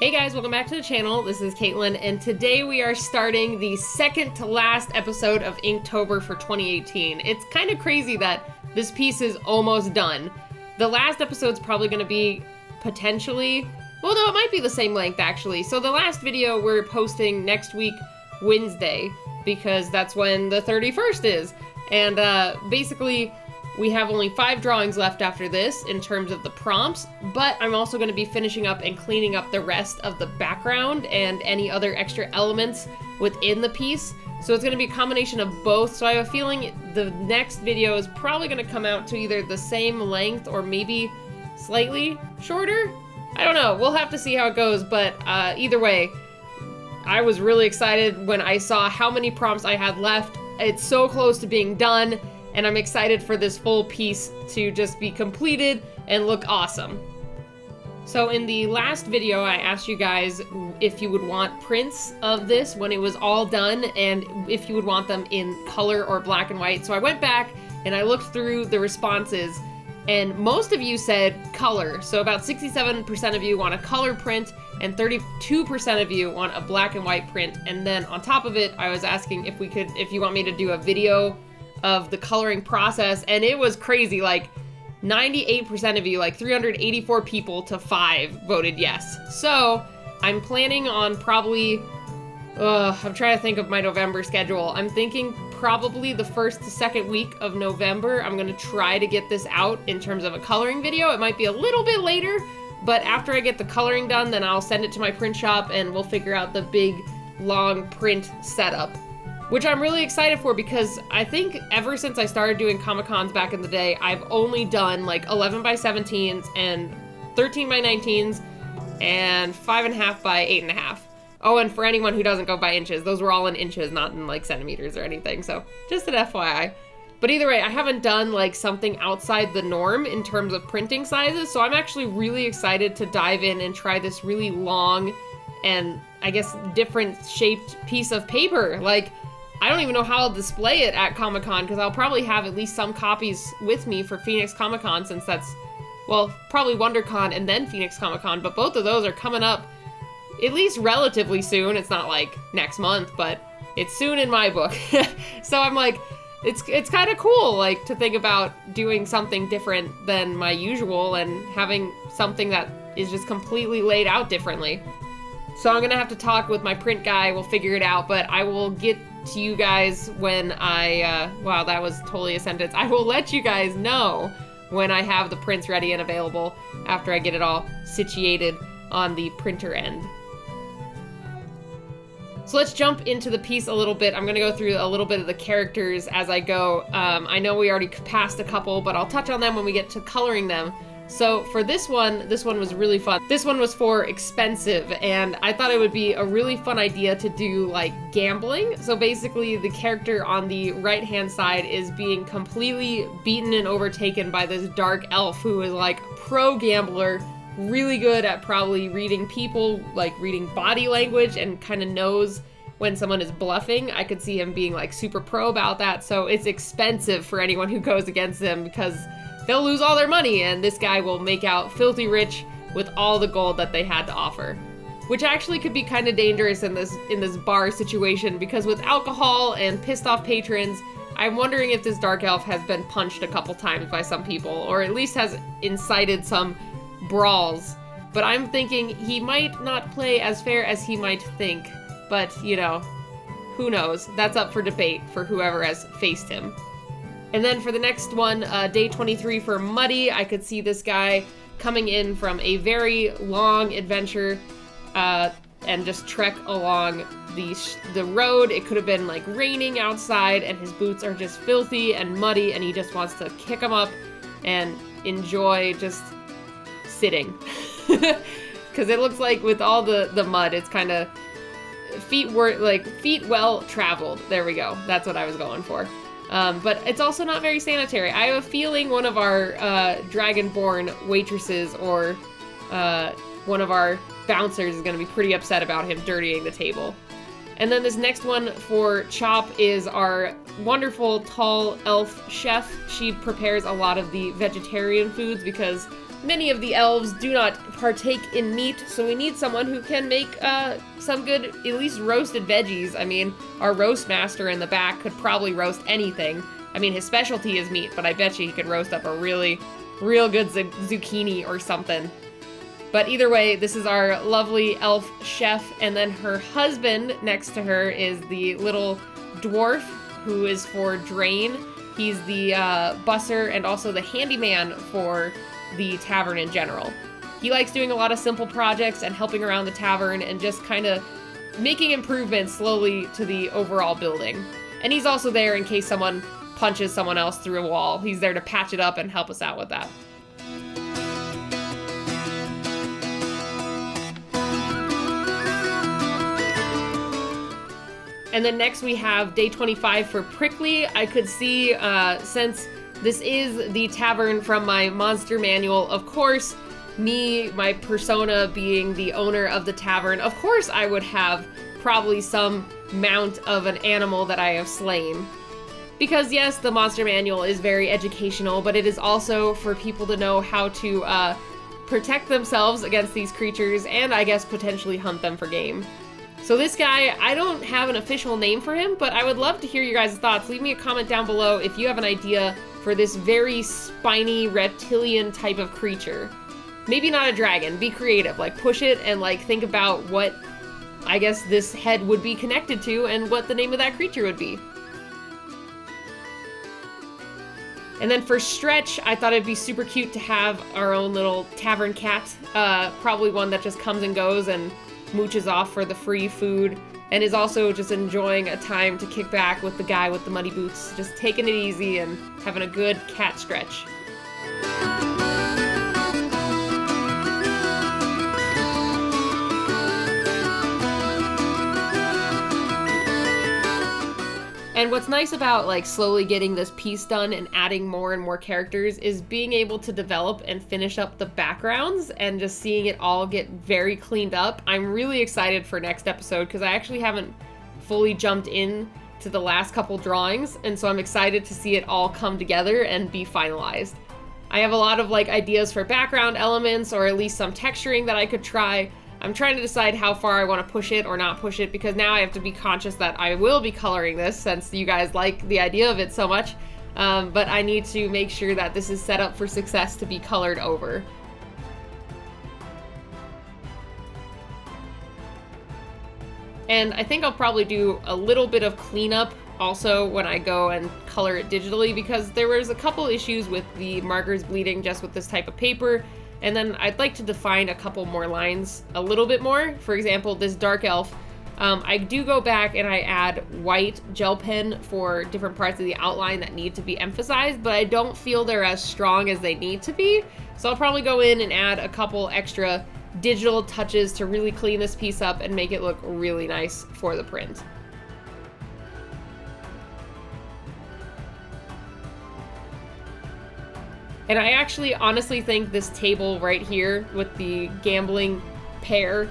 Hey guys, welcome back to the channel. This is Katelyn, and today we are starting the second to last episode of Inktober for 2018. It's kind of crazy that this piece is almost done. The last episode's probably going to be potentially, well no, it might be the same length actually. So the last video we're posting next week, Wednesday, because that's when the 31st is. And basically, we have only 5 drawings left after this in terms of the prompts, but I'm also going to be finishing up and cleaning up the rest of the background and any other extra elements within the piece. So it's going to be a combination of both. So I have a feeling the next video is probably going to come out to either the same length or maybe slightly shorter. I don't know. We'll have to see how it goes, but either way, I was really excited when I saw how many prompts I had left. It's so close to being done. And I'm excited for this full piece to just be completed and look awesome. So in the last video, I asked you guys if you would want prints of this when it was all done and if you would want them in color or black and white. So I went back and I looked through the responses and most of you said color. So about 67% of you want a color print and 32% of you want a black and white print. And then on top of it, I was asking if you want me to do a video of the coloring process, and it was crazy. Like 98% of you, like 384 people to 5 voted yes. So I'm planning on probably, I'm trying to think of my November schedule. I'm thinking probably the first to second week of November, I'm gonna try to get this out in terms of a coloring video. It might be a little bit later, but after I get the coloring done, then I'll send it to my print shop and we'll figure out the big, long print setup, which I'm really excited for because I think ever since I started doing Comic-Cons back in the day, I've only done like 11 by 17s and 13 by 19s and 5.5 by 8.5. Oh, and for anyone who doesn't go by inches, those were all in inches, not in like centimeters or anything. So just an FYI. But either way, I haven't done like something outside the norm in terms of printing sizes. So I'm actually really excited to dive in and try this really long and I guess different shaped piece of paper. Like, I don't even know how I'll display it at Comic-Con because I'll probably have at least some copies with me for Phoenix Comic-Con since that's, well, probably WonderCon and then Phoenix Comic-Con, but both of those are coming up at least relatively soon. It's not like next month, but it's soon in my book. So I'm like, it's kind of cool, like, to think about doing something different than my usual and having something that is just completely laid out differently. So I'm gonna have to talk with my print guy, we'll figure it out, but I will get to you guys when wow, that was totally a sentence. I will let you guys know when I have the prints ready and available after I get it all situated on the printer end. So let's jump into the piece a little bit. I'm gonna go through a little bit of the characters as I go. I know we already passed a couple, but I'll touch on them when we get to coloring them. So for this one was really fun. This one was for expensive, and I thought it would be a really fun idea to do like gambling. So basically the character on the right-hand side is being completely beaten and overtaken by this dark elf who is like pro gambler, really good at probably reading people, like reading body language, and kind of knows when someone is bluffing. I could see him being like super pro about that. So it's expensive for anyone who goes against him because they'll lose all their money, and this guy will make out filthy rich with all the gold that they had to offer. Which actually could be kind of dangerous in this bar situation, because with alcohol and pissed off patrons, I'm wondering if this dark elf has been punched a couple times by some people, or at least has incited some brawls. But I'm thinking he might not play as fair as he might think, but you know, who knows? That's up for debate for whoever has faced him. And then for the next one, day 23 for Muddy, I could see this guy coming in from a very long adventure and just trek along the road. It could have been like raining outside and his boots are just filthy and muddy and he just wants to kick them up and enjoy just sitting. Because it looks like with all the mud, it's kind of feet well traveled. There we go. That's what I was going for. But it's also not very sanitary. I have a feeling one of our Dragonborn waitresses or one of our bouncers is going to be pretty upset about him dirtying the table. And then this next one for Chop is our wonderful tall elf chef. She prepares a lot of the vegetarian foods because many of the elves do not partake in meat, so we need someone who can make some good, at least roasted veggies. I mean, our roast master in the back could probably roast anything. I mean, his specialty is meat, but I bet you he could roast up a real good zucchini or something. But either way, this is our lovely elf chef, and then her husband next to her is the little dwarf who is for Drain. He's the busser and also the handyman for the tavern in general. He likes doing a lot of simple projects and helping around the tavern and just kind of making improvements slowly to the overall building. And he's also there in case someone punches someone else through a wall. He's there to patch it up and help us out with that. And then next we have day 25 for Prickly. I could see, since this is the tavern from my monster manual, of course, my persona being the owner of the tavern, of course I would have probably some mount of an animal that I have slain. Because yes, the monster manual is very educational, but it is also for people to know how to protect themselves against these creatures and I guess potentially hunt them for game. So this guy, I don't have an official name for him, but I would love to hear your guys' thoughts. Leave me a comment down below if you have an idea for this very spiny reptilian type of creature. Maybe not a dragon, be creative, like push it and like think about what I guess this head would be connected to and what the name of that creature would be. And then for Stretch, I thought it'd be super cute to have our own little tavern cat, probably one that just comes and goes and mooches off for the free food and is also just enjoying a time to kick back with the guy with the muddy boots, just taking it easy and having a good cat stretch. And what's nice about like slowly getting this piece done and adding more and more characters is being able to develop and finish up the backgrounds and just seeing it all get very cleaned up. I'm really excited for next episode because I actually haven't fully jumped in to the last couple drawings, and so I'm excited to see it all come together and be finalized. I have a lot of like ideas for background elements or at least some texturing that I could try. I'm trying to decide how far I want to push it or not push it because now I have to be conscious that I will be coloring this since you guys like the idea of it so much. But I need to make sure that this is set up for success to be colored over. And I think I'll probably do a little bit of cleanup also when I go and color it digitally because there was a couple issues with the markers bleeding just with this type of paper. And then I'd like to define a couple more lines a little bit more. For example, this dark elf, I do go back and I add white gel pen for different parts of the outline that need to be emphasized, but I don't feel they're as strong as they need to be. So I'll probably go in and add a couple extra digital touches to really clean this piece up and make it look really nice for the print. And I actually honestly think this table right here with the gambling pair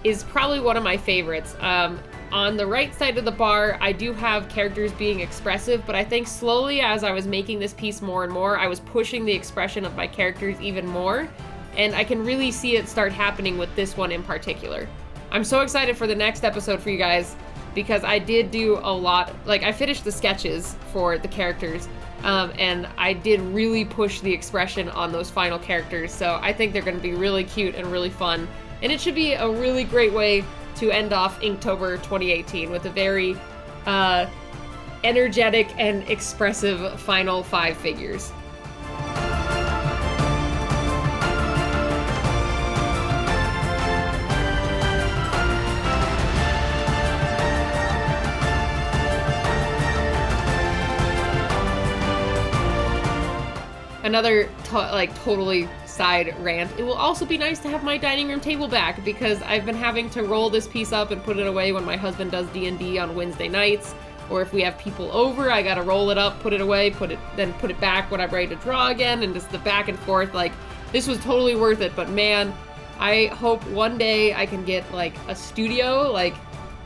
is probably one of my favorites. On the right side of the bar, I do have characters being expressive, but I think slowly as I was making this piece more and more, I was pushing the expression of my characters even more, and I can really see it start happening with this one in particular. I'm so excited for the next episode for you guys because I did do a lot, like I finished the sketches for the characters, and I did really push the expression on those final characters, so I think they're going to be really cute and really fun, and it should be a really great way to end off Inktober 2018 with a very energetic and expressive final 5 figures. Another totally side rant. It will also be nice to have my dining room table back because I've been having to roll this piece up and put it away when my husband does D&D on Wednesday nights, or if we have people over, I gotta roll it up, put it away, then put it back when I'm ready to draw again, and just the back and forth. Like, this was totally worth it, but man, I hope one day I can get like a studio, like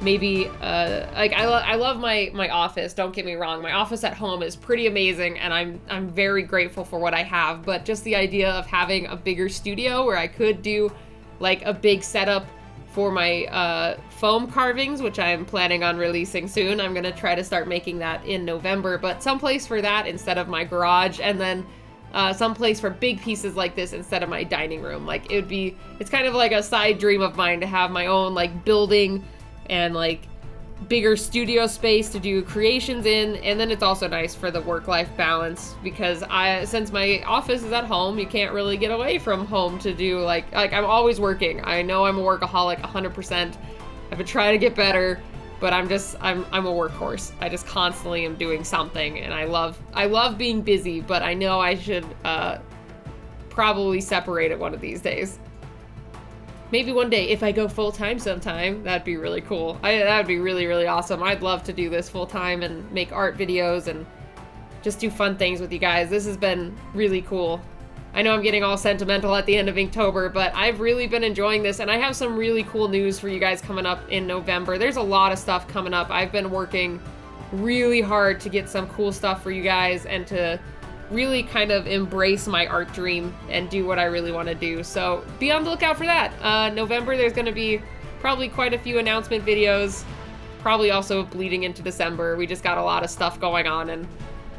maybe, like, I love my office, don't get me wrong. My office at home is pretty amazing, and I'm very grateful for what I have, but just the idea of having a bigger studio where I could do, like, a big setup for my foam carvings, which I'm planning on releasing soon. I'm gonna try to start making that in November, but someplace for that instead of my garage, and then someplace for big pieces like this instead of my dining room. Like, it's kind of like a side dream of mine to have my own, like, building and, like, bigger studio space to do creations in. And then it's also nice for the work-life balance, because since my office is at home, you can't really get away from home to do, like I'm always working. I know I'm a workaholic 100%. I've been trying to get better, but I'm a workhorse. I just constantly am doing something, and I love being busy, but I know I should probably separate it one of these days. Maybe one day, if I go full-time sometime, that'd be really cool. That'd be really, really awesome. I'd love to do this full-time and make art videos and just do fun things with you guys. This has been really cool. I know I'm getting all sentimental at the end of Inktober, but I've really been enjoying this, and I have some really cool news for you guys coming up in November. There's a lot of stuff coming up. I've been working really hard to get some cool stuff for you guys and to really kind of embrace my art dream and do what I really want to do. So be on the lookout for that. November, there's going to be probably quite a few announcement videos, probably also bleeding into December. We just got a lot of stuff going on, and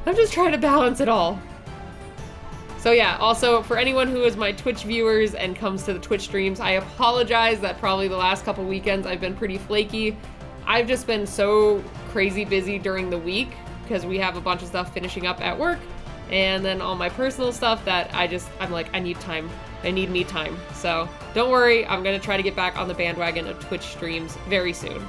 I'm just trying to balance it all. So yeah, also for anyone who is my Twitch viewers and comes to the Twitch streams, I apologize that probably the last couple weekends I've been pretty flaky. I've just been so crazy busy during the week because we have a bunch of stuff finishing up at work, and then all my personal stuff that I'm like, I need time. I need me time. So don't worry, I'm gonna try to get back on the bandwagon of Twitch streams very soon.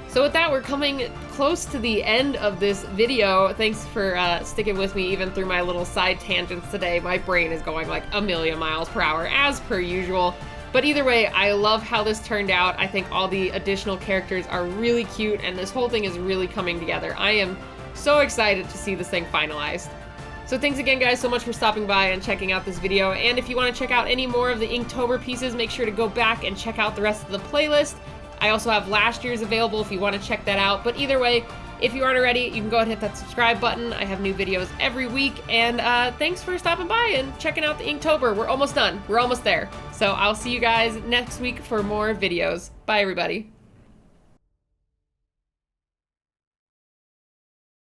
So with that, we're coming close to the end of this video. Thanks for sticking with me even through my little side tangents today. My brain is going like a million miles per hour as per usual. But either way, I love how this turned out. I think all the additional characters are really cute, and this whole thing is really coming together. I am so excited to see this thing finalized. So thanks again, guys, so much for stopping by and checking out this video. And if you want to check out any more of the Inktober pieces, make sure to go back and check out the rest of the playlist. I also have last year's available if you want to check that out. But either way, if you aren't already, you can go ahead and hit that subscribe button. I have new videos every week. And thanks for stopping by and checking out the Inktober. We're almost done. We're almost there. So I'll see you guys next week for more videos. Bye, everybody.